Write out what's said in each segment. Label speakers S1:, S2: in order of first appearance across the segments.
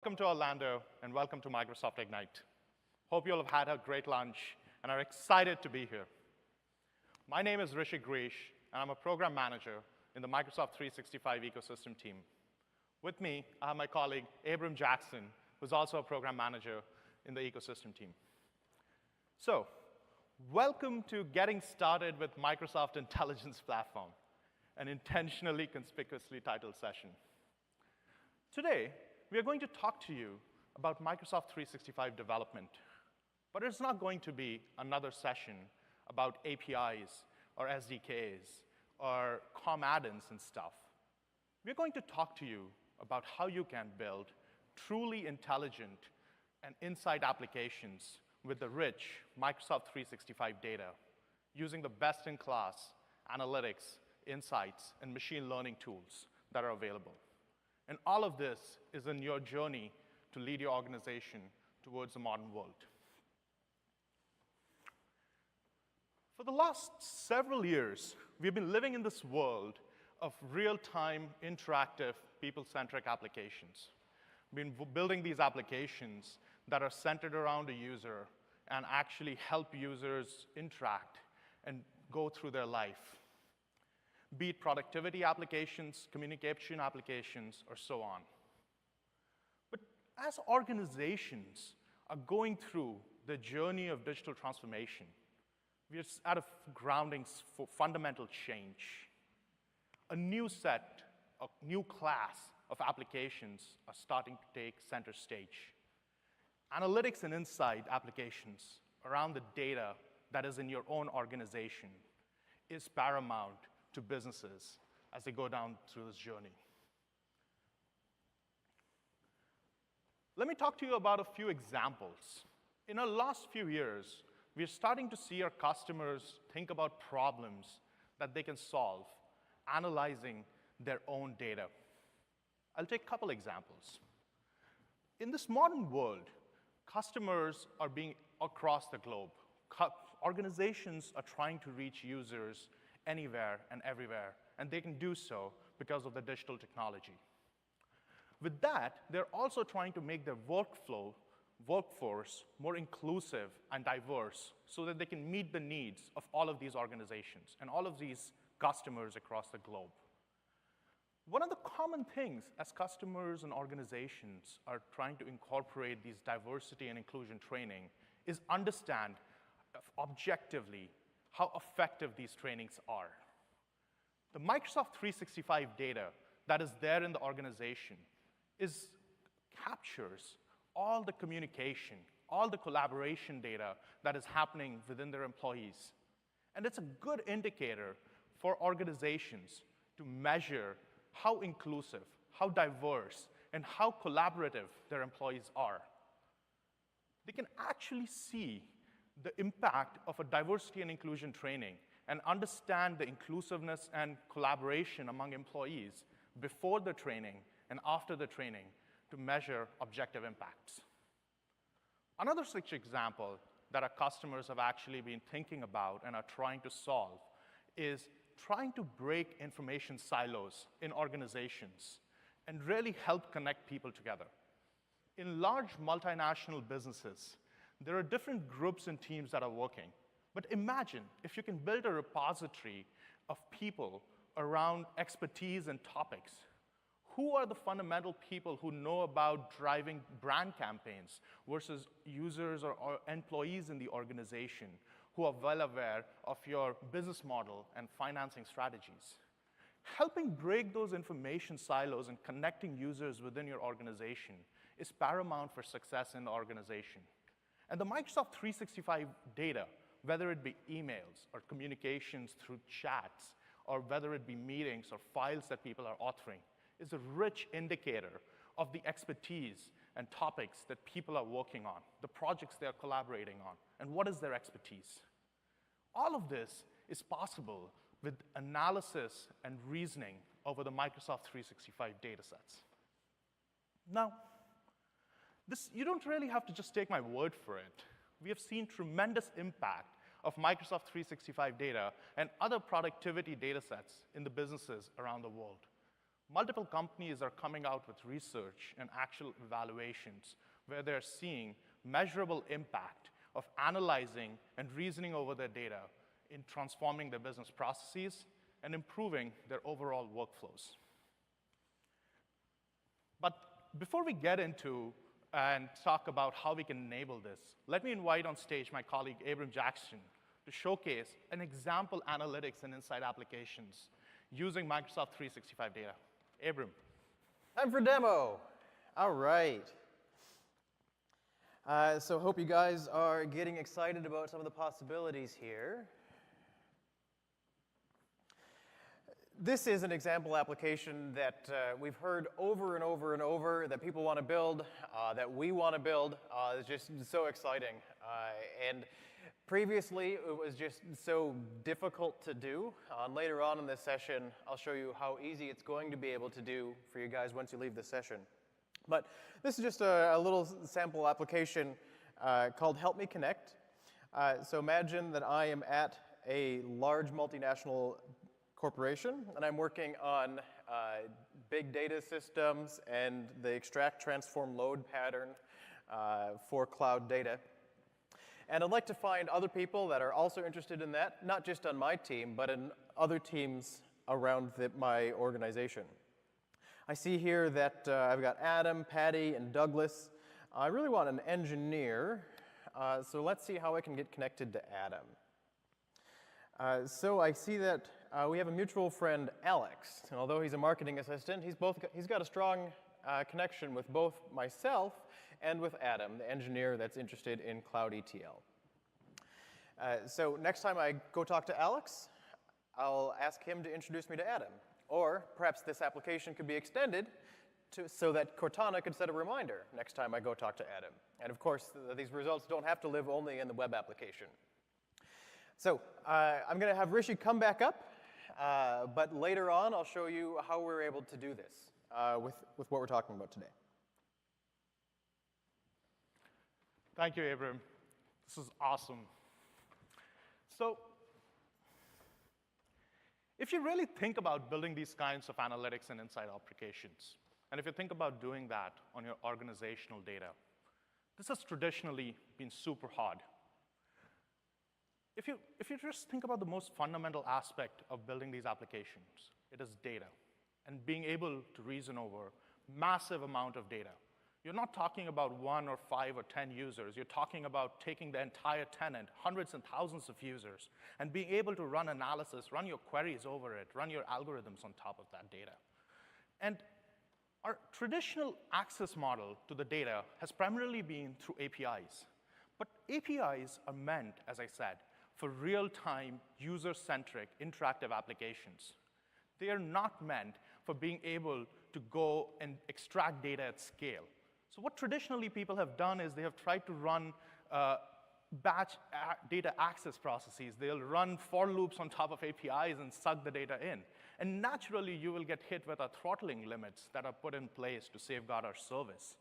S1: Welcome to Orlando, and welcome to Microsoft Ignite. Hope you all have had a great lunch and are excited to be here. My name is Rishi Grish, and I'm a program manager in the Microsoft 365 ecosystem team. With me, I have my colleague, Abram Jackson, who's also a program manager in the ecosystem team. So, welcome to Getting Started with Microsoft Intelligence Platform, an intentionally conspicuously titled session. Today, we are going to talk to you about Microsoft 365 development, but it's not going to be another session about APIs or SDKs or COM add-ins and stuff. We're going to talk to you about how you can build truly intelligent and insight applications with the rich Microsoft 365 data using the best-in-class analytics, insights, and machine learning tools that are available. And all of this is in your journey to lead your organization towards the modern world. For the last several years, we've been living in this world of real-time, interactive, people-centric applications. We've been building these applications that are centered around a user and actually help users interact and go through their life, be it productivity applications, communication applications, or so on. But as organizations are going through the journey of digital transformation, we are at a grounding for fundamental change. A new class of applications are starting to take center stage. Analytics and insight applications around the data that is in your own organization is paramount to businesses as they go down through this journey. Let me talk to you about a few examples. In the last few years, we're starting to see our customers think about problems that they can solve, analyzing their own data. I'll take a couple examples. In this modern world, customers are being across the globe. Organizations are trying to reach users anywhere and everywhere, and they can do so because of the digital technology. With that, they're also trying to make their workforce more inclusive and diverse so that they can meet the needs of all of these organizations and all of these customers across the globe. One of the common things as customers and organizations are trying to incorporate these diversity and inclusion training is understand objectively how effective these trainings are. The Microsoft 365 data that is there in the organization captures all the communication, all the collaboration data that is happening within their employees. And it's a good indicator for organizations to measure how inclusive, how diverse, and how collaborative their employees are. They can actually see the impact of a diversity and inclusion training and understand the inclusiveness and collaboration among employees before the training and after the training to measure objective impacts. Another such example that our customers have actually been thinking about and are trying to solve is trying to break information silos in organizations and really help connect people together. In large multinational businesses, there are different groups and teams that are working. But imagine if you can build a repository of people around expertise and topics. Who are the fundamental people who know about driving brand campaigns versus users or employees in the organization who are well aware of your business model and financing strategies? Helping break those information silos and connecting users within your organization is paramount for success in the organization. And the Microsoft 365 data, whether it be emails or communications through chats, or whether it be meetings or files that people are authoring, is a rich indicator of the expertise and topics that people are working on, the projects they're collaborating on, and what is their expertise. All of this is possible with analysis and reasoning over the Microsoft 365 datasets. Now, you don't really have to just take my word for it. We have seen tremendous impact of Microsoft 365 data and other productivity datasets in the businesses around the world. Multiple companies are coming out with research and actual evaluations where they're seeing measurable impact of analyzing and reasoning over their data in transforming their business processes and improving their overall workflows. But before we get into and talk about how we can enable this, let me invite on stage my colleague, Abram Jackson, to showcase an example analytics and insight applications using Microsoft 365 data. Abram.
S2: Time for demo. All right. So hope you guys are getting excited about some of the possibilities here. This is an example application that we've heard over and over and over that people want to build, that we want to build. It's just so exciting. And previously, it was just so difficult to do. Later on in this session, I'll show you how easy it's going to be able to do for you guys once you leave the session. But this is just a little sample application called Help Me Connect. So imagine that I am at a large multinational corporation, and I'm working on big data systems and the extract, transform, load pattern for cloud data. And I'd like to find other people that are also interested in that, not just on my team, but in other teams around my organization. I see here that I've got Adam, Patty, and Douglas. I really want an engineer, so let's see how I can get connected to Adam. So I see that we have a mutual friend, Alex, and although he's a marketing assistant, he's got a strong connection with both myself and with Adam, the engineer that's interested in Cloud ETL. So next time I go talk to Alex, I'll ask him to introduce me to Adam. Or perhaps this application could be extended so that Cortana could set a reminder next time I go talk to Adam. And of course, these results don't have to live only in the web application. So I'm going to have Rishi come back up, but later on I'll show you how we're able to do this with what we're talking about today.
S1: Thank you, Abram. This is awesome. So if you really think about building these kinds of analytics and insight applications, and if you think about doing that on your organizational data, this has traditionally been super hard. If you just think about the most fundamental aspect of building these applications, it is data and being able to reason over massive amount of data. You're not talking about 1 or 5 or 10 users. You're talking about taking the entire tenant, hundreds and thousands of users, and being able to run analysis, run your queries over it, run your algorithms on top of that data. And our traditional access model to the data has primarily been through APIs. But APIs are meant, as I said, for real-time, user-centric, interactive applications. They are not meant for being able to go and extract data at scale. So what traditionally people have done is they have tried to run batch data access processes. They'll run for loops on top of APIs and suck the data in. And naturally, you will get hit with our throttling limits that are put in place to safeguard our service.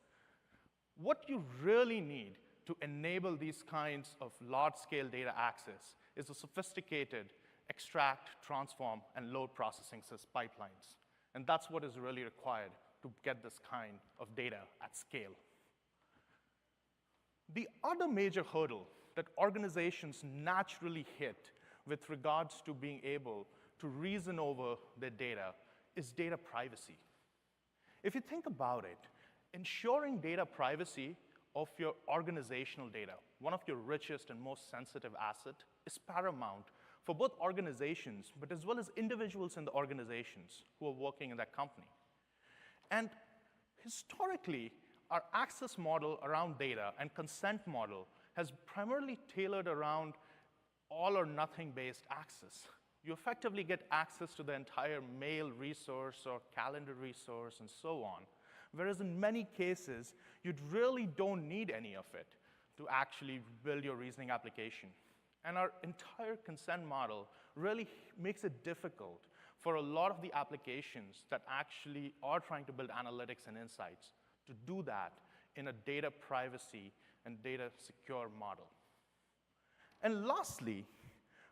S1: What you really need to enable these kinds of large-scale data access is a sophisticated extract, transform, and load processing pipelines. And that's what is really required to get this kind of data at scale. The other major hurdle that organizations naturally hit with regards to being able to reason over their data is data privacy. If you think about it, ensuring data privacy of your organizational data, one of your richest and most sensitive assets, is paramount for both organizations, but as well as individuals in the organizations who are working in that company. And historically, our access model around data and consent model has primarily tailored around all or nothing based access. You effectively get access to the entire mail resource or calendar resource and so on. Whereas in many cases, you really don't need any of it to actually build your reasoning application. And our entire consent model really makes it difficult for a lot of the applications that actually are trying to build analytics and insights to do that in a data privacy and data secure model. And lastly,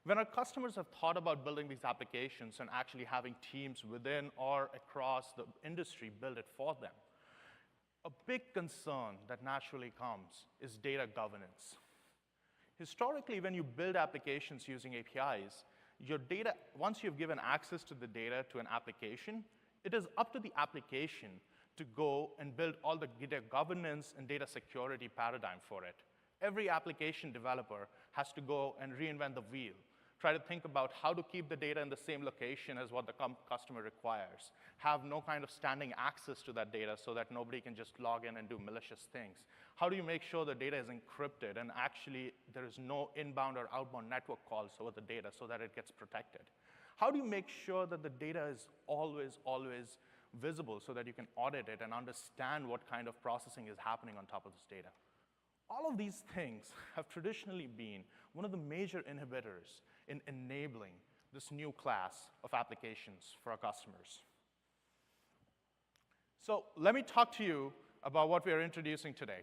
S1: When our customers have thought about building these applications and actually having teams within or across the industry build it for them, a big concern that naturally comes is data governance. Historically, when you build applications using APIs, your data, once you've given access to the data to an application, it is up to the application to go and build all the data governance and data security paradigm for it. Every application developer has to go and reinvent the wheel, try to think about how to keep the data in the same location as what the customer requires, have no kind of standing access to that data so that nobody can just log in and do malicious things. How do you make sure the data is encrypted and actually there is no inbound or outbound network calls over the data so that it gets protected? How do you make sure that the data is always, always visible so that you can audit it and understand what kind of processing is happening on top of this data? All of these things have traditionally been one of the major inhibitors in enabling this new class of applications for our customers. So let me talk to you about what we are introducing today.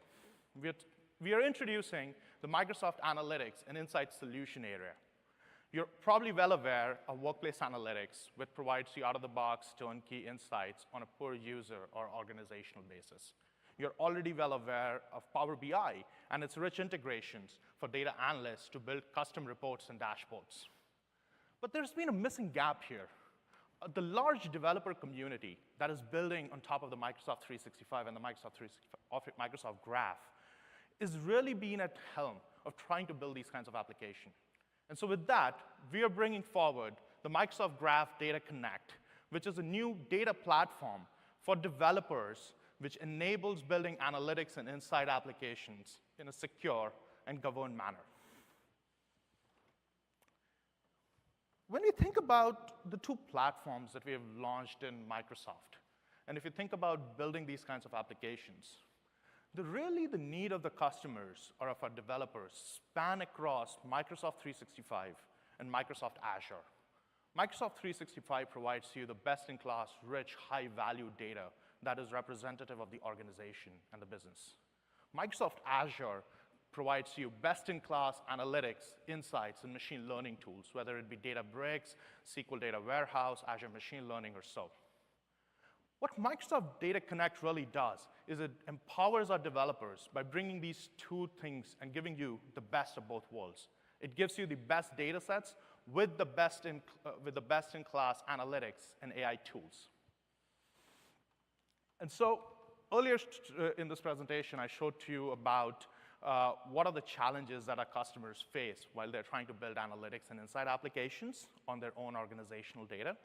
S1: We are introducing the Microsoft Analytics and Insights solution area. You're probably well aware of Workplace Analytics, which provides you out-of-the-box turnkey insights on a per-user or organizational basis. You're already well aware of Power BI and its rich integrations for data analysts to build custom reports and dashboards. But there's been a missing gap here. The large developer community that is building on top of the Microsoft 365 and the Microsoft Graph is really being at helm of trying to build these kinds of applications. And so with that, we are bringing forward the Microsoft Graph Data Connect, which is a new data platform for developers which enables building analytics and insight applications in a secure and governed manner. When we think about the two platforms that we have launched in Microsoft, and if you think about building these kinds of applications, really the need of the customers or of our developers span across Microsoft 365 and Microsoft Azure. Microsoft 365 provides you the best-in-class, rich, high-value data that is representative of the organization and the business. Microsoft Azure provides you best-in-class analytics, insights, and machine learning tools, whether it be Databricks, SQL Data Warehouse, Azure Machine Learning, or so. What Microsoft Data Connect really does is it empowers our developers by bringing these two things and giving you the best of both worlds. It gives you the best data sets with the best-in-class analytics and AI tools. And so earlier in this presentation, I showed to you about what are the challenges that our customers face while they're trying to build analytics and insight applications on their own organizational data.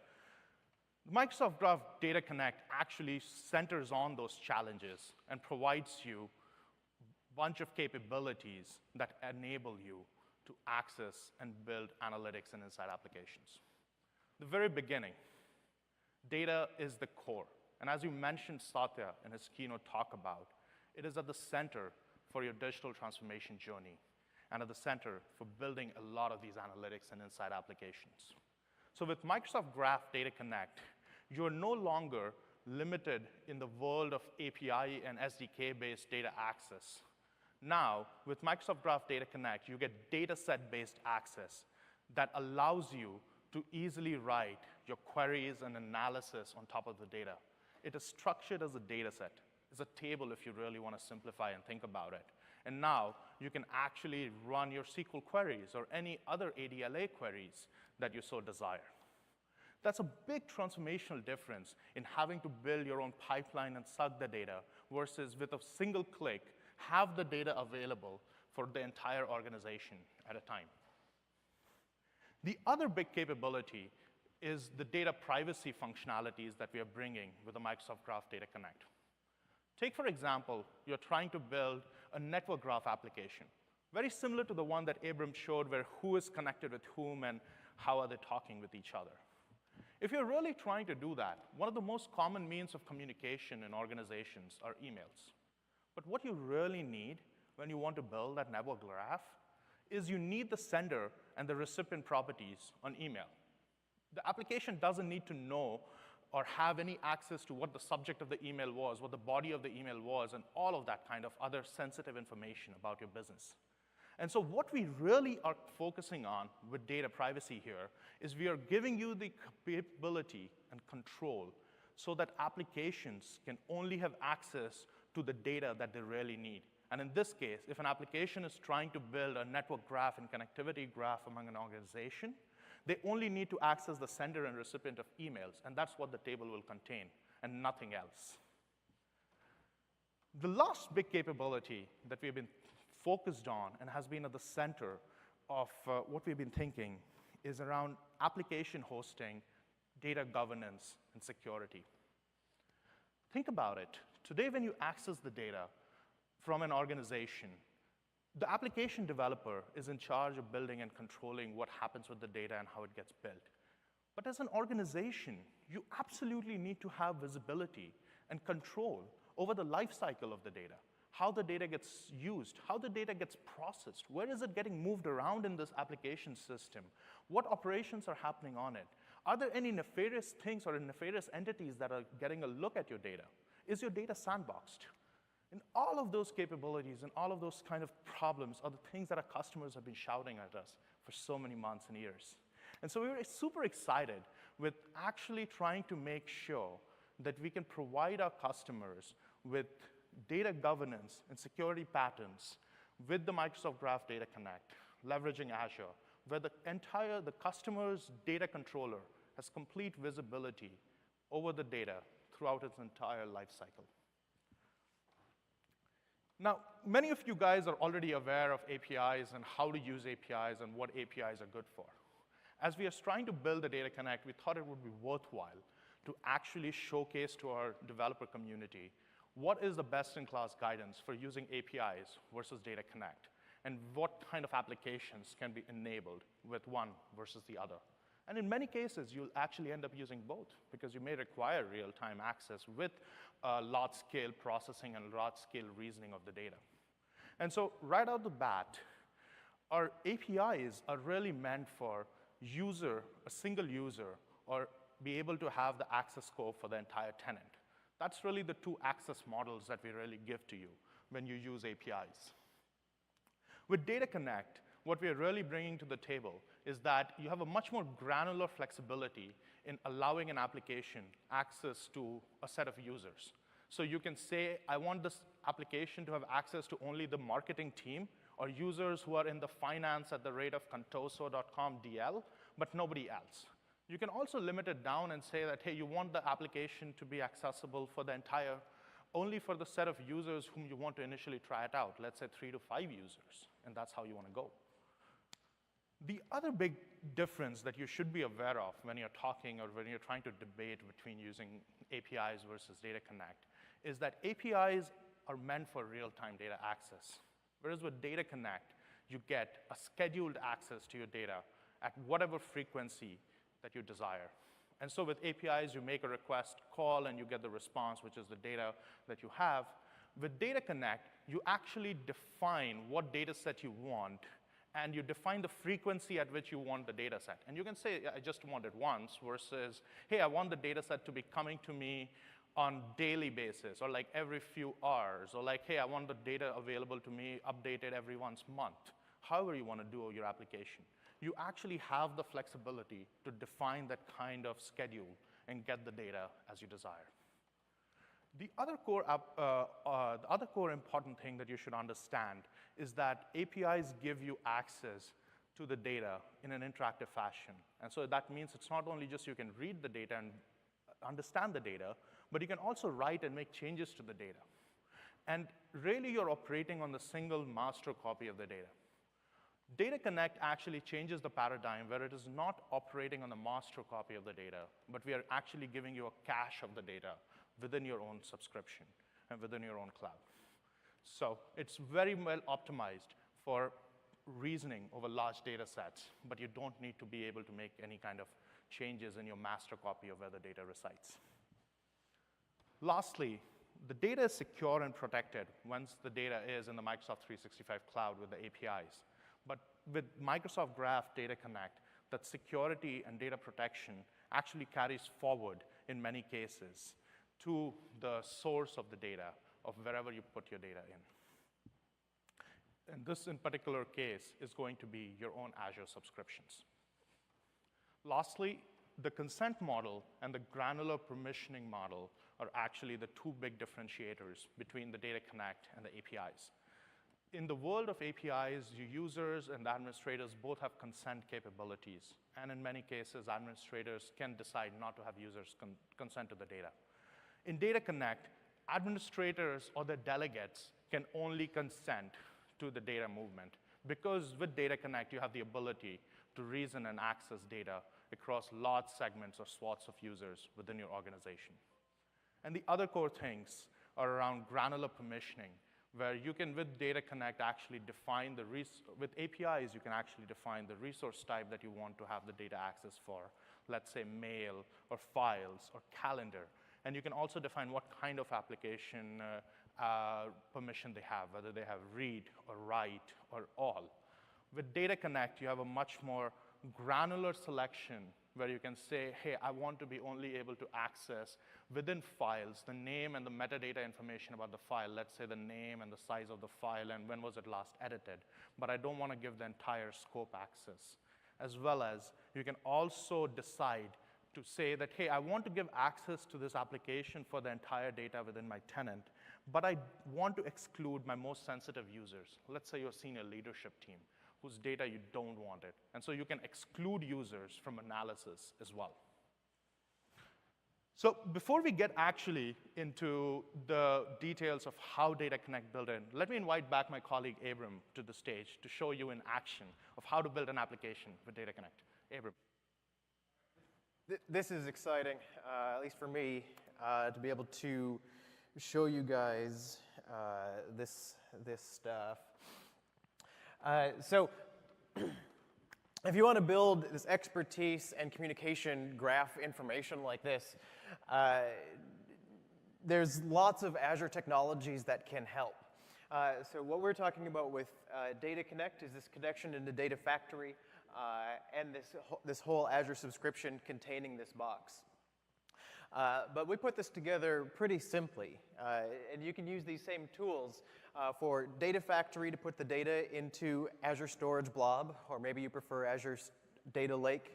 S1: The Microsoft Graph Data Connect actually centers on those challenges and provides you a bunch of capabilities that enable you to access and build analytics and insight applications. The very beginning, data is the core. And as you mentioned Satya in his keynote talk about, it is at the center for your digital transformation journey and at the center for building a lot of these analytics and insight applications. So with Microsoft Graph Data Connect, you're no longer limited in the world of API and SDK-based data access. Now, with Microsoft Graph Data Connect, you get dataset-based access that allows you to easily write your queries and analysis on top of the data. It is structured as a data set. It's a table if you really want to simplify and think about it. And now you can actually run your SQL queries or any other ADLA queries that you so desire. That's a big transformational difference in having to build your own pipeline and suck the data versus with a single click, have the data available for the entire organization at a time. The other big capability is the data privacy functionalities that we are bringing with the Microsoft Graph Data Connect. Take, for example, you're trying to build a network graph application, very similar to the one that Abram showed where who is connected with whom and how are they talking with each other. If you're really trying to do that, one of the most common means of communication in organizations are emails. But what you really need when you want to build that network graph is you need the sender and the recipient properties on email. The application doesn't need to know or have any access to what the subject of the email was, what the body of the email was, and all of that kind of other sensitive information about your business. And so what we really are focusing on with data privacy here is we are giving you the capability and control so that applications can only have access to the data that they really need. And in this case, if an application is trying to build a network graph and connectivity graph among an organization, they only need to access the sender and recipient of emails, and that's what the table will contain, and nothing else. The last big capability that we've been focused on and has been at the center of what we've been thinking is around application hosting, data governance, and security. Think about it. Today, when you access the data from an organization, the application developer is in charge of building and controlling what happens with the data and how it gets built. But as an organization, you absolutely need to have visibility and control over the life cycle of the data, how the data gets used, how the data gets processed, where is it getting moved around in this application system, what operations are happening on it. Are there any nefarious things or nefarious entities that are getting a look at your data? Is your data sandboxed? And all of those capabilities and all of those kind of problems are the things that our customers have been shouting at us for so many months and years. And so we were super excited with actually trying to make sure that we can provide our customers with data governance and security patterns with the Microsoft Graph Data Connect, leveraging Azure, where the customer's data controller has complete visibility over the data throughout its entire life cycle. Now, many of you guys are already aware of APIs and how to use APIs and what APIs are good for. As we are trying to build the Data Connect, we thought it would be worthwhile to actually showcase to our developer community what is the best-in-class guidance for using APIs versus Data Connect, and what kind of applications can be enabled with one versus the other. And in many cases, you'll actually end up using both, because you may require real-time access with large-scale processing and large-scale reasoning of the data. And so right out the bat, our APIs are really meant for a single user, or be able to have the access scope for the entire tenant. That's really the two access models that we really give to you when you use APIs. With Data Connect, what we are really bringing to the table is that you have a much more granular flexibility in allowing an application access to a set of users. So you can say, I want this application to have access to only the marketing team, or users who are in the finance at the rate of contoso.com DL, but nobody else. You can also limit it down and say that, hey, you want the application to be accessible for the only for the set of users whom you want to initially try it out, let's say 3 to 5 users, and that's how you want to go. The other big difference that you should be aware of when you're talking or when you're trying to debate between using APIs versus Data Connect is that APIs are meant for real-time data access, whereas with Data Connect, you get a scheduled access to your data at whatever frequency that you desire. And so with APIs, you make a request call and you get the response, which is the data that you have. With Data Connect, you actually define what data set you want, and you define the frequency at which you want the data set. And you can say, I just want it once, versus, hey, I want the data set to be coming to me on daily basis, or like every few hours, or like, hey, I want the data available to me updated every once a month. However you want to do your application. You actually have the flexibility to define that kind of schedule and get the data as you desire. The other core important thing that you should understand is that APIs give you access to the data in an interactive fashion. And so that means it's not only just you can read the data and understand the data, but you can also write and make changes to the data. And really, you're operating on the single master copy of the data. Data Connect actually changes the paradigm where it is not operating on the master copy of the data, but we are actually giving you a cache of the data within your own subscription and within your own cloud. So it's very well optimized for reasoning over large data sets, but you don't need to be able to make any kind of changes in your master copy of where the data resides. Lastly, the data is secure and protected once the data is in the Microsoft 365 cloud with the APIs. But with Microsoft Graph Data Connect, that security and data protection actually carries forward in many cases to the source of the data of wherever you put your data in. And this, in particular case, is going to be your own Azure subscriptions. Lastly, the consent model and the granular permissioning model are actually the two big differentiators between the Data Connect and the APIs. In the world of APIs, your users and administrators both have consent capabilities. And in many cases, administrators can decide not to have users consent to the data. In Data Connect, administrators or their delegates can only consent to the data movement, because with Data Connect, you have the ability to reason and access data across large segments or swaths of users within your organization. And the other core things are around granular permissioning, where you can, with Data Connect, actually define the, with APIs, you can actually define the resource type that you want to have the data access for, let's say mail or files or calendar. And you can also define what kind of application permission they have, whether they have read or write or all. With Data Connect, you have a much more granular selection where you can say, hey, I want to be only able to access within files the name and the metadata information about the file. Let's say the name and the size of the file and when was it last edited. But I don't want to give the entire scope access. As well as you can also decide to say that, hey, I want to give access to this application for the entire data within my tenant, but I want to exclude my most sensitive users. Let's say your senior leadership team, whose data you don't want it. And so you can exclude users from analysis as well. So before we get actually into the details of how Data Connect built in, let me invite back my colleague Abram to the stage to show you in action of how to build an application with Data Connect. Abram.
S2: This is exciting, at least for me, to be able to show you guys this stuff. So if you want to build this expertise and communication graph information like this, there's lots of Azure technologies that can help. So what we're talking about with Data Connect is this connection into Data Factory and this whole Azure subscription containing this box. But we put this together pretty simply, and you can use these same tools for Data Factory to put the data into Azure-Storage-Blob, or maybe you prefer Azure Data Lake.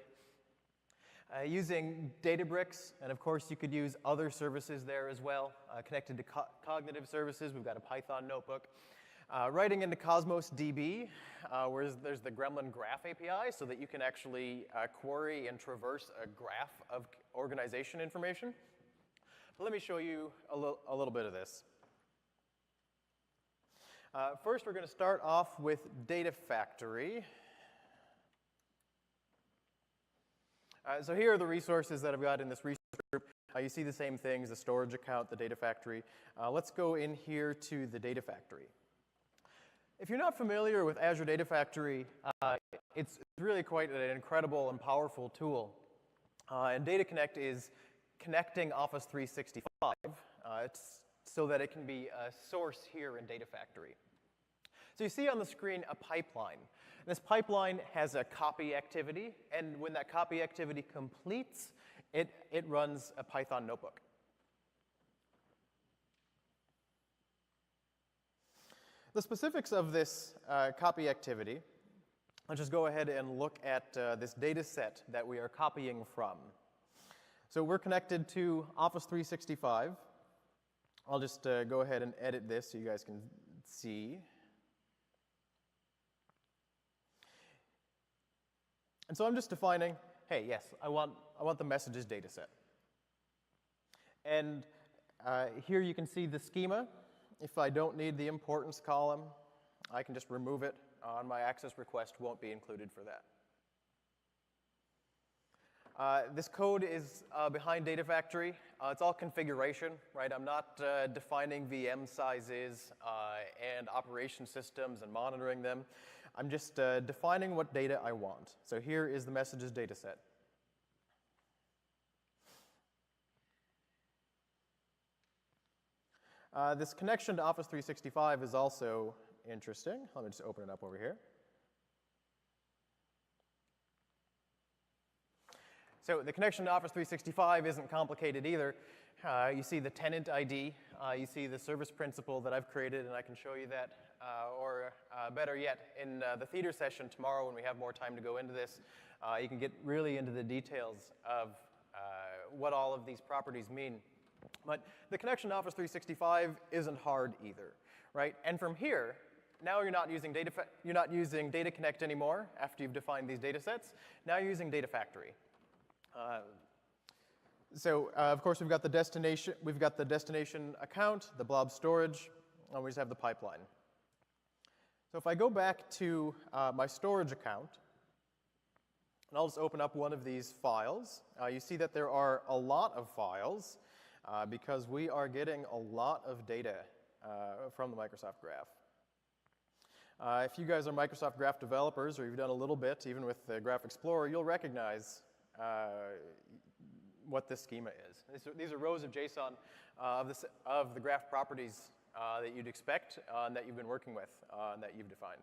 S2: Using Databricks, and of course you could use other services there as well, connected to cognitive services. We've got a Python notebook. Writing into Cosmos DB, where there's the Gremlin Graph API, so that you can actually query and traverse a graph of organization information. But let me show you a little bit of this. First, we're going to start off with Data Factory. So here are the resources that I've got in this resource group. You see the same things, the storage account, the Data Factory. Let's go in here to the Data Factory. If you're not familiar with Azure Data Factory, it's really quite an incredible and powerful tool. And Data Connect is connecting Office 365 so that it can be a source here in Data Factory. So you see on the screen a pipeline. This pipeline has a copy activity, and when that copy activity completes, it runs a Python notebook. The specifics of this copy activity, let's just go ahead and look at this data set that we are copying from. So we're connected to Office 365. I'll just go ahead and edit this so you guys can see. And so I'm just defining, hey, yes, I want the messages data set. And here you can see the schema. If I don't need the importance column, I can just remove it. My access request won't be included for that. This code is behind Data Factory. It's all configuration, right? I'm not defining VM sizes and operation systems and monitoring them. I'm just defining what data I want. So here is the messages data set. This connection to Office 365 is also interesting. Let me just open it up over here. So the connection to Office 365 isn't complicated either. You see the tenant ID. You see the service principal that I've created, and I can show you that. Or better yet, in the theater session tomorrow when we have more time to go into this, you can get really into the details of what all of these properties mean. But the connection to Office 365 isn't hard either, right? And from here, now you're not using Data Connect anymore after you've defined these data sets. Now you're using Data Factory. Of course, we've got the destination account, the blob storage, and we just have the pipeline. So if I go back to my storage account, and I'll just open up one of these files, you see that there are a lot of files because we are getting a lot of data from the Microsoft Graph. If you guys are Microsoft Graph developers, or you've done a little bit, even with the Graph Explorer, you'll recognize what this schema is. These are rows of JSON of the graph properties that you'd expect and that you've been working with and that you've defined.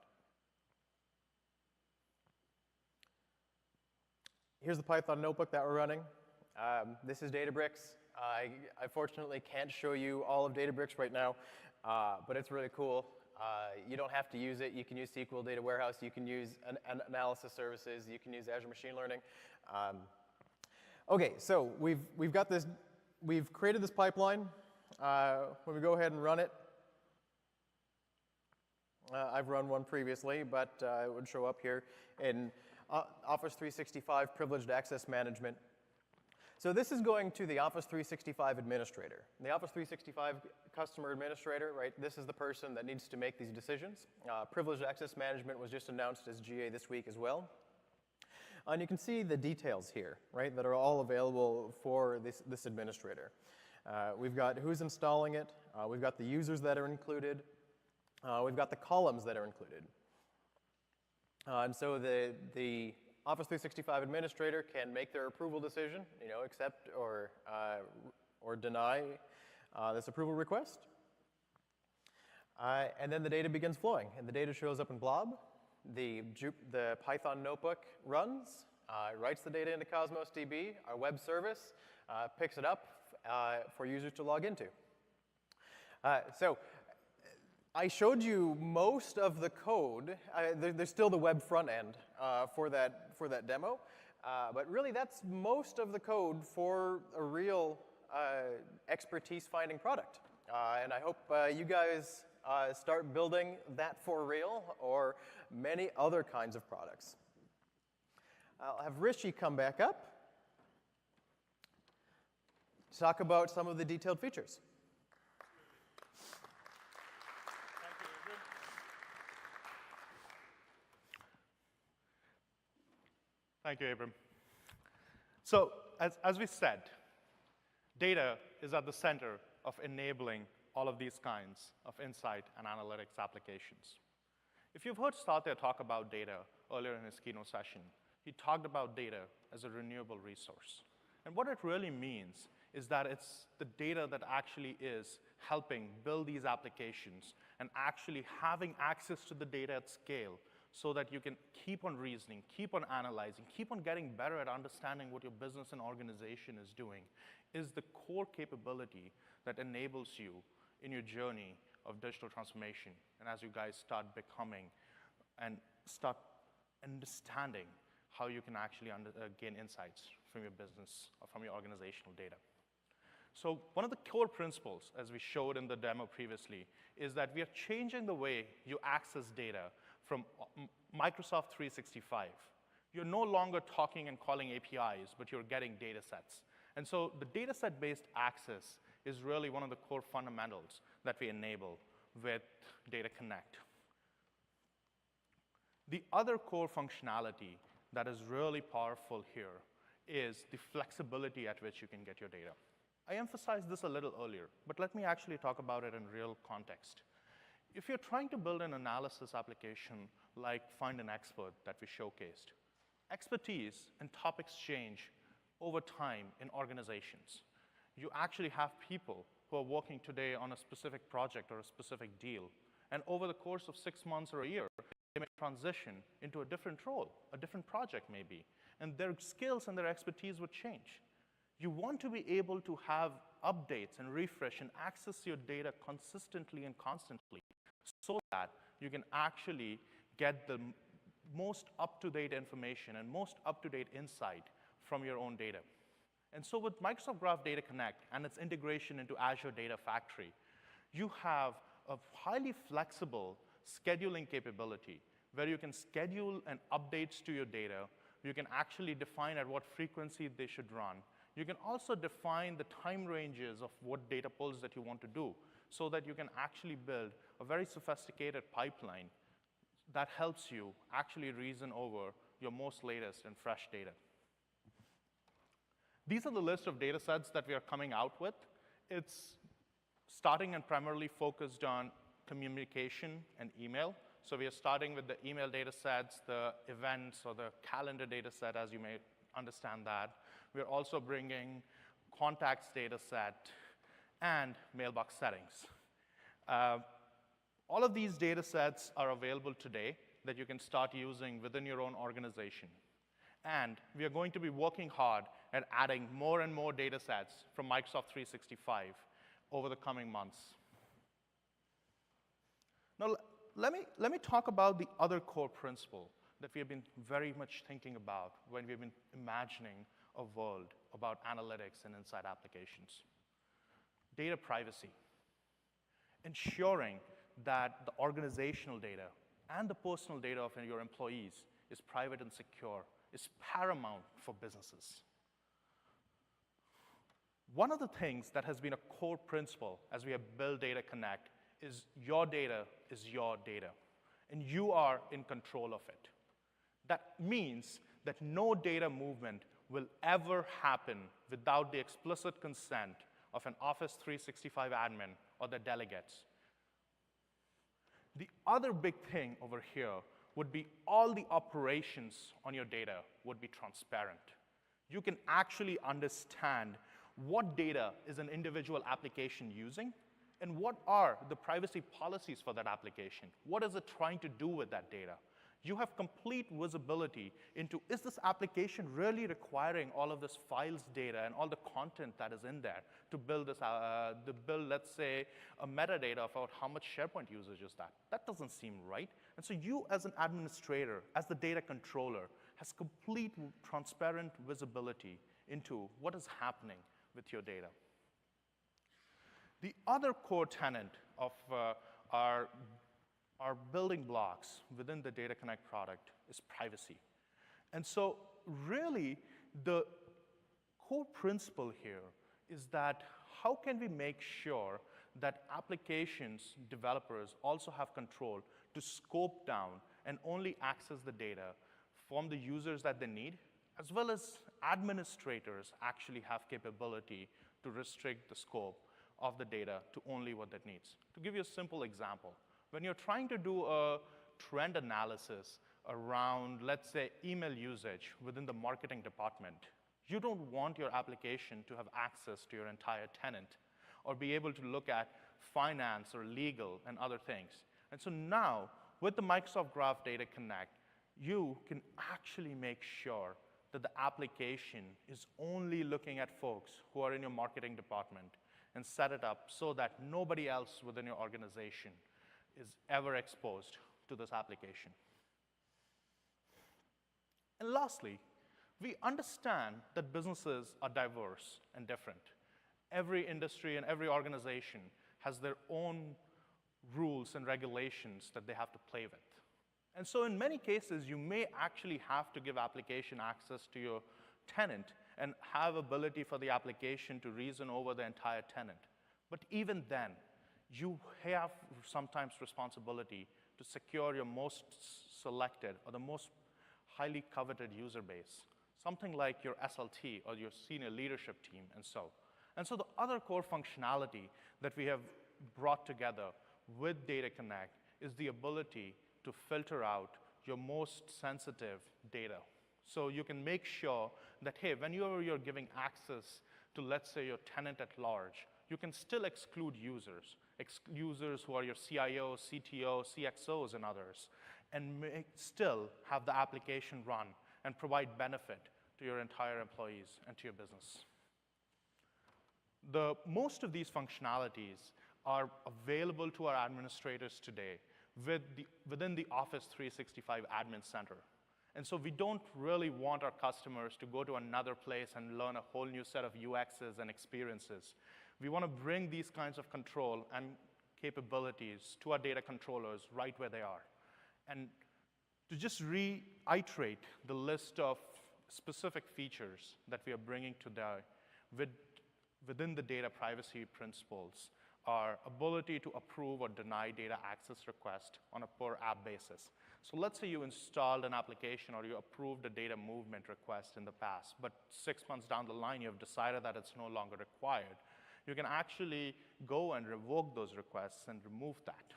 S2: Here's the Python notebook that we're running. This is Databricks. I fortunately can't show you all of Databricks right now, but it's really cool. You don't have to use it. You can use SQL Data Warehouse. You can use analysis services. You can use Azure Machine Learning. Okay, so we've got this. We've created this pipeline. When we go ahead and run it, I've run one previously, but it would show up here in Office 365 Privileged Access Management. So this is going to the Office 365 administrator. The Office 365 customer administrator, right? This is the person that needs to make these decisions. Privileged Access Management was just announced as GA this week as well. And you can see the details here, right, that are all available for this administrator. We've got who's installing it. We've got the users that are included. We've got the columns that are included. And so the Office 365 administrator can make their approval decision, accept or deny this approval request. And then the data begins flowing, and the data shows up in Blob. The Python notebook runs, writes the data into Cosmos DB. Our web service picks it up for users to log into. So I showed you most of the code. There's still the web front end for that demo, but really that's most of the code for a real expertise-finding product. And I hope you guys start building that for real or many other kinds of products. I'll have Rishi come back up to talk about some of the detailed features.
S1: Thank you, Abram. So as we said, data is at the center of enabling all of these kinds of insight and analytics applications. If you've heard Satya talk about data earlier in his keynote session, he talked about data as a renewable resource. And what it really means is that it's the data that actually is helping build these applications and actually having access to the data at scale so that you can keep on reasoning, keep on analyzing, keep on getting better at understanding what your business and organization is doing is the core capability that enables you in your journey of digital transformation. And as you guys start becoming and start understanding how you can actually gain insights from your business or from your organizational data. So one of the core principles, as we showed in the demo previously, is that we are changing the way you access data from Microsoft 365. You're no longer talking and calling APIs, but you're getting data sets. And so the data set-based access is really one of the core fundamentals that we enable with Data Connect. The other core functionality that is really powerful here is the flexibility at which you can get your data. I emphasized this a little earlier, but let me actually talk about it in real context. If you're trying to build an analysis application like Find an Expert that we showcased, expertise and topics change over time in organizations. You actually have people who are working today on a specific project or a specific deal, and over the course of 6 months or a year, they may transition into a different role, a different project maybe, and their skills and their expertise would change. You want to be able to have updates and refresh and access your data consistently and constantly so that you can actually get the most up-to-date information and most up-to-date insight from your own data. And so with Microsoft Graph Data Connect and its integration into Azure Data Factory, you have a highly flexible scheduling capability where you can schedule and updates to your data. You can actually define at what frequency they should run. You can also define the time ranges of what data pulls that you want to do so that you can actually build a very sophisticated pipeline that helps you actually reason over your most latest and fresh data. These are the list of data sets that we are coming out with. It's starting and primarily focused on communication and email. So we are starting with the email data sets, the events, or the calendar data set, as you may understand that. We're also bringing contacts data set and mailbox settings. All of these data sets are available today that you can start using within your own organization. And we are going to be working hard at adding more and more data sets from Microsoft 365 over the coming months. Now, let me talk about the other core principle that we have been very much thinking about when we've been imagining a world about analytics and inside applications. Data privacy. Ensuring that the organizational data and the personal data of your employees is private and secure is paramount for businesses. One of the things that has been a core principle as we have built Data Connect is your data, and you are in control of it. That means that no data movement will ever happen without the explicit consent of an Office 365 admin or the delegates. The other big thing over here would be all the operations on your data would be transparent. You can actually understand what data is an individual application using and what are the privacy policies for that application. What is it trying to do with that data? You have complete visibility into, is this application really requiring all of this files data and all the content that is in there to build this, let's say, a metadata about how much SharePoint usage is that? That doesn't seem right. And so you as an administrator, as the data controller, has complete transparent visibility into what is happening with your data. The other core tenet of our building blocks within the Data Connect product is privacy. And so really, the core principle here is that how can we make sure that applications developers also have control to scope down and only access the data from the users that they need, as well as administrators actually have capability to restrict the scope of the data to only what it needs. To give you a simple example, when you're trying to do a trend analysis around, let's say, email usage within the marketing department, you don't want your application to have access to your entire tenant or be able to look at finance or legal and other things. And so now, with the Microsoft Graph Data Connect, you can actually make sure that the application is only looking at folks who are in your marketing department and set it up so that nobody else within your organization is ever exposed to this application. And lastly, we understand that businesses are diverse and different. Every industry and every organization has their own rules and regulations that they have to play with. And so in many cases, you may actually have to give application access to your tenant and have ability for the application to reason over the entire tenant. But even then, you have sometimes responsibility to secure your most selected or the most highly coveted user base, something like your SLT or your senior leadership team and so. And so the other core functionality that we have brought together with Data Connect is the ability to filter out your most sensitive data. So you can make sure that, hey, when you're giving access to, let's say, your tenant at large, you can still exclude users who are your CIO, CTO, CXOs, and others, and still have the application run and provide benefit to your entire employees and to your business. Most of these functionalities are available to our administrators today within the Office 365 Admin Center. And so we don't really want our customers to go to another place and learn a whole new set of UXs and experiences. We want to bring these kinds of control and capabilities to our data controllers right where they are. And to just reiterate the list of specific features that we are bringing today within the data privacy principles, our ability to approve or deny data access requests on a per app basis. So let's say you installed an application or you approved a data movement request in the past, but 6 months down the line, you have decided that it's no longer required. You can actually go and revoke those requests and remove that.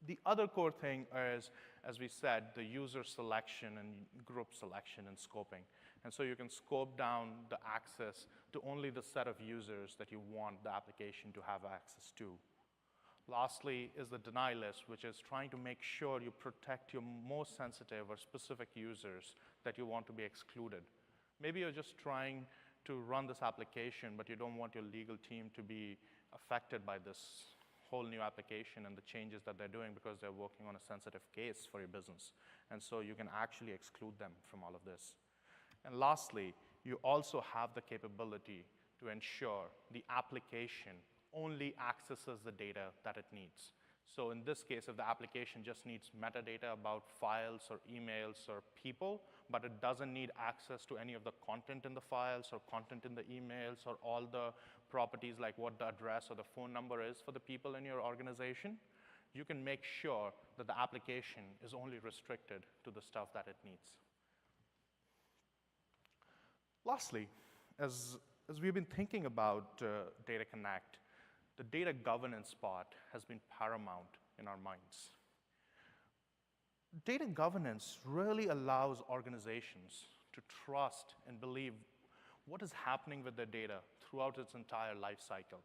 S1: The other core thing is, as we said, the user selection and group selection and scoping. And so you can scope down the access to only the set of users that you want the application to have access to. Lastly is the deny list, which is trying to make sure you protect your most sensitive or specific users that you want to be excluded. Maybe you're just trying to run this application, but you don't want your legal team to be affected by this whole new application and the changes that they're doing because they're working on a sensitive case for your business. And so you can actually exclude them from all of this. And lastly, you also have the capability to ensure the application only accesses the data that it needs. So in this case, if the application just needs metadata about files or emails or people, but it doesn't need access to any of the content in the files or content in the emails or all the properties like what the address or the phone number is for the people in your organization, you can make sure that the application is only restricted to the stuff that it needs. Lastly, as we've been thinking about Data Connect, the data governance part has been paramount in our minds. Data governance really allows organizations to trust and believe what is happening with their data throughout its entire life cycle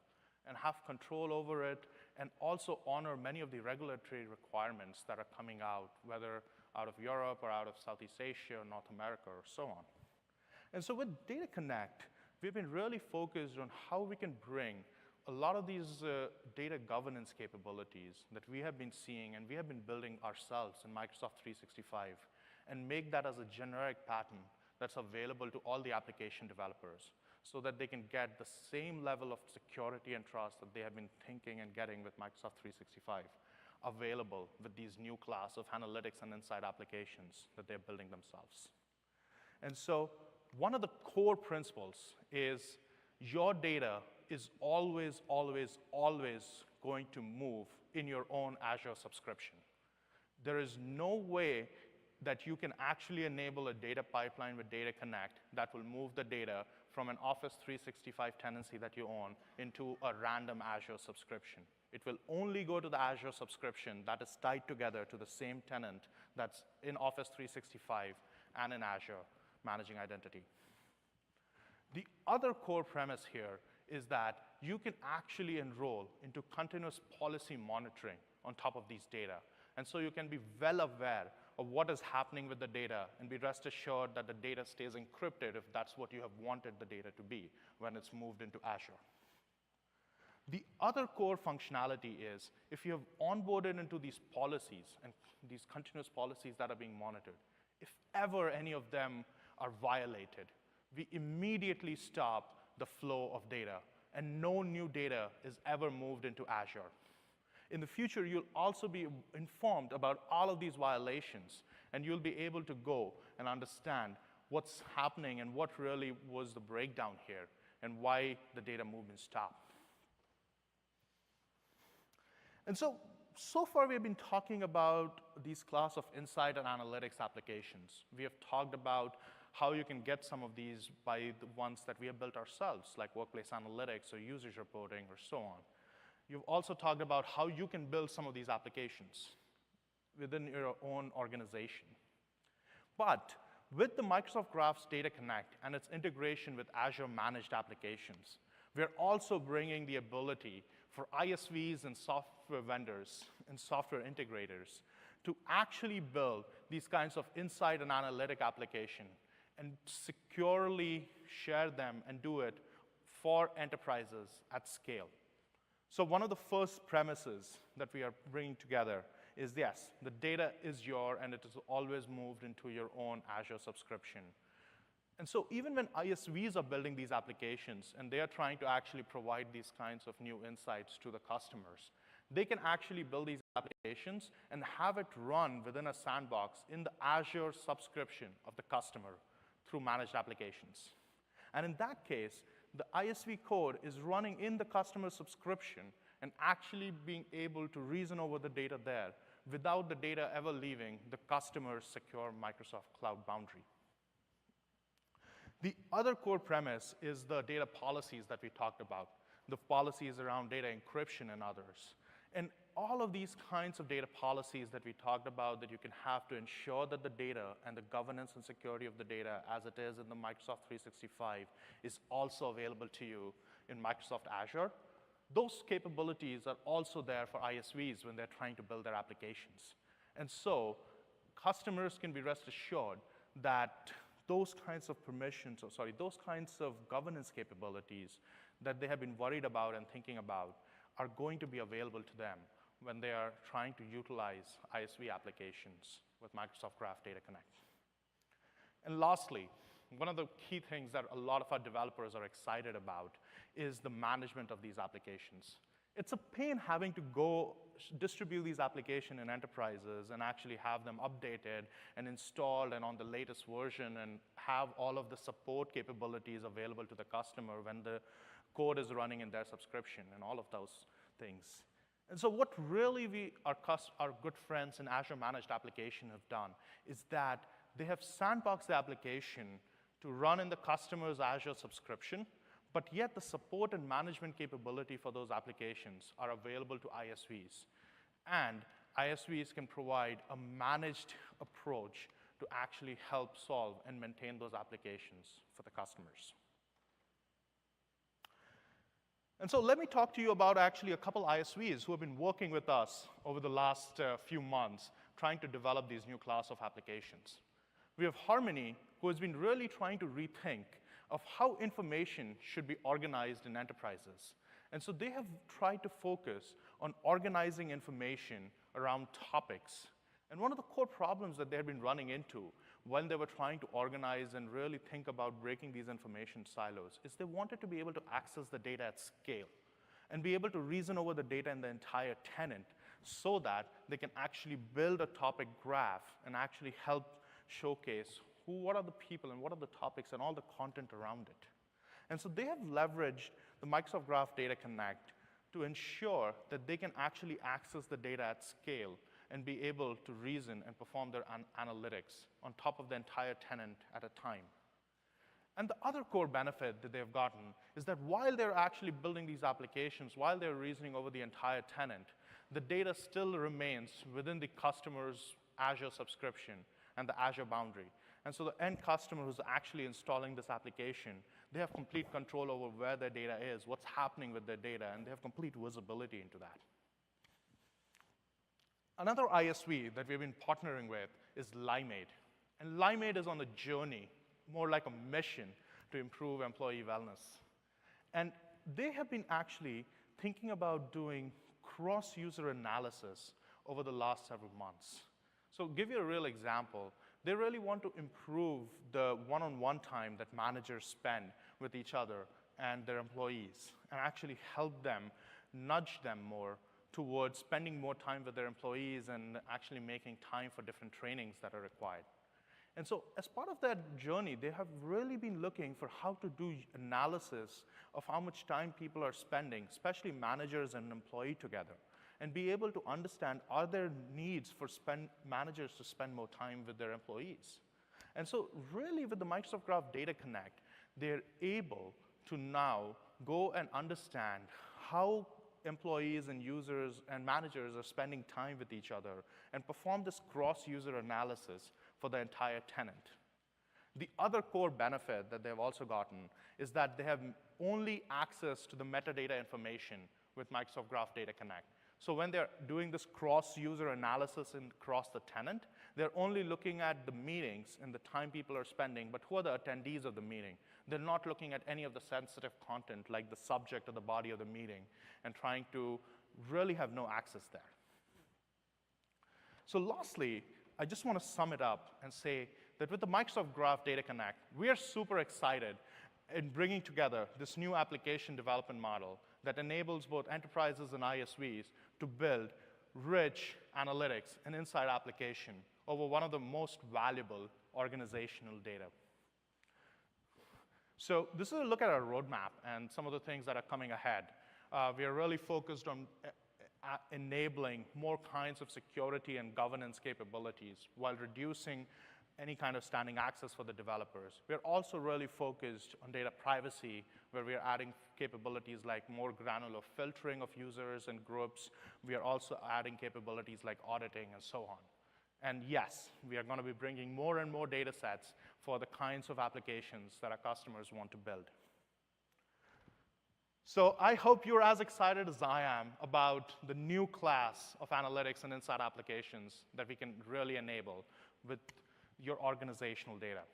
S1: and have control over it and also honor many of the regulatory requirements that are coming out, whether out of Europe or out of Southeast Asia or North America or so on. And so with Data Connect, we've been really focused on how we can bring a lot of these data governance capabilities that we have been seeing and we have been building ourselves in Microsoft 365 and make that as a generic pattern that's available to all the application developers so that they can get the same level of security and trust that they have been thinking and getting with Microsoft 365 available with these new class of analytics and insight applications that they're building themselves. And so one of the core principles is your data is always, always, always going to move in your own Azure subscription. There is no way that you can actually enable a data pipeline with Data Connect that will move the data from an Office 365 tenancy that you own into a random Azure subscription. It will only go to the Azure subscription that is tied together to the same tenant that's in Office 365 and in Azure managing identity. The other core premise here is that you can actually enroll into continuous policy monitoring on top of these data. And so you can be well aware of what is happening with the data and be rest assured that the data stays encrypted if that's what you have wanted the data to be when it's moved into Azure. The other core functionality is if you have onboarded into these policies and these continuous policies that are being monitored, if ever any of them are violated, we immediately stop the flow of data, and no new data is ever moved into Azure. In the future, you'll also be informed about all of these violations, and you'll be able to go and understand what's happening and what really was the breakdown here, and why the data movement stopped. And so far we've been talking about these class of insight and analytics applications. We have talked about how you can get some of these by the ones that we have built ourselves, like workplace analytics or users reporting or so on. You've also talked about how you can build some of these applications within your own organization. But with the Microsoft Graph's Data Connect and its integration with Azure Managed Applications, we're also bringing the ability for ISVs and software vendors and software integrators to actually build these kinds of insight and analytic application and securely share them and do it for enterprises at scale. So one of the first premises that we are bringing together is, yes, the data is yours, and it is always moved into your own Azure subscription. And so even when ISVs are building these applications and they are trying to actually provide these kinds of new insights to the customers, they can actually build these applications and have it run within a sandbox in the Azure subscription of the customer through managed applications. And in that case, the ISV code is running in the customer subscription and actually being able to reason over the data there without the data ever leaving the customer's secure Microsoft Cloud boundary. The other core premise is the data policies that we talked about, the policies around data encryption and others. And all of these kinds of data policies that we talked about that you can have to ensure that the data and the governance and security of the data as it is in the Microsoft 365 is also available to you in Microsoft Azure. Those capabilities are also there for ISVs when they're trying to build their applications. And so customers can be rest assured that those kinds of permissions, those kinds of governance capabilities that they have been worried about and thinking about are going to be available to them when they are trying to utilize ISV applications with Microsoft Graph Data Connect. And lastly, one of the key things that a lot of our developers are excited about is the management of these applications. It's a pain having to go distribute these applications in enterprises and actually have them updated and installed and on the latest version and have all of the support capabilities available to the customer when the code is running in their subscription and all of those things. And so what really our good friends in Azure Managed Application have done is that they have sandboxed the application to run in the customer's Azure subscription, but yet the support and management capability for those applications are available to ISVs. And ISVs can provide a managed approach to actually help solve and maintain those applications for the customers. And so let me talk to you about actually a couple ISVs who have been working with us over the last few months trying to develop these new class of applications. We have Harmony, who has been really trying to rethink of how information should be organized in enterprises. And so they have tried to focus on organizing information around topics. And one of the core problems that they had been running into when they were trying to organize and really think about breaking these information silos is they wanted to be able to access the data at scale and be able to reason over the data in the entire tenant so that they can actually build a topic graph and actually help showcase what are the people and what are the topics and all the content around it. And so they have leveraged the Microsoft Graph Data Connect to ensure that they can actually access the data at scale and be able to reason and perform their analytics on top of the entire tenant at a time. And the other core benefit that they've gotten is that while they're actually building these applications, while they're reasoning over the entire tenant, the data still remains within the customer's Azure subscription and the Azure boundary. And so the end customer who's actually installing this application, they have complete control over where their data is, what's happening with their data, and they have complete visibility into that. Another ISV that we've been partnering with is Limeade. And Limeade is on a journey, more like a mission, to improve employee wellness. And they have been actually thinking about doing cross-user analysis over the last several months. So give you a real example. They really want to improve the one-on-one time that managers spend with each other and their employees and actually help them, nudge them more towards spending more time with their employees and actually making time for different trainings that are required. And so as part of that journey, they have really been looking for how to do analysis of how much time people are spending, especially managers and employees together, and be able to understand, are there needs for managers to spend more time with their employees? And so really with the Microsoft Graph Data Connect, they're able to now go and understand how employees and users and managers are spending time with each other and perform this cross-user analysis for the entire tenant. The other core benefit that they've also gotten is that they have only access to the metadata information with Microsoft Graph Data Connect. So when they're doing this cross-user analysis and across the tenant, they're only looking at the meetings and the time people are spending, but who are the attendees of the meeting? They're not looking at any of the sensitive content, like the subject or the body of the meeting, and trying to really have no access there. So lastly, I just want to sum it up and say that with the Microsoft Graph Data Connect, we are super excited in bringing together this new application development model that enables both enterprises and ISVs to build rich analytics and insight application over one of the most valuable organizational data. So this is a look at our roadmap and some of the things that are coming ahead. We are really focused on enabling more kinds of security and governance capabilities while reducing any kind of standing access for the developers. We're also really focused on data privacy, where we are adding capabilities like more granular filtering of users and groups. We are also adding capabilities like auditing and so on. And yes, we are going to be bringing more and more data sets for the kinds of applications that our customers want to build. So I hope you're as excited as I am about the new class of analytics and insight applications that we can really enable with your organizational data.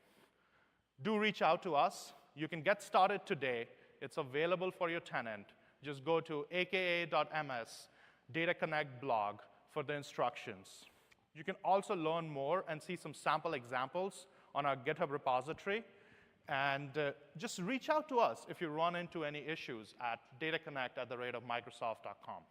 S1: Do reach out to us. You can get started today. It's available for your tenant. Just go to aka.ms Data Connect blog for the instructions. You can also learn more and see some sample examples on our GitHub repository. And just reach out to us if you run into any issues at dataconnect@microsoft.com.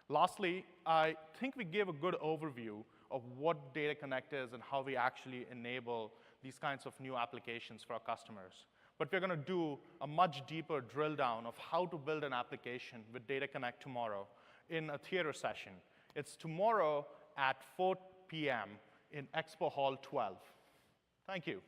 S1: Lastly, I think we gave a good overview of what Data Connect is and how we actually enable these kinds of new applications for our customers. But we're going to do a much deeper drill down of how to build an application with Data Connect tomorrow in a theater session. It's tomorrow at 4 p.m. in Expo Hall 12. Thank you.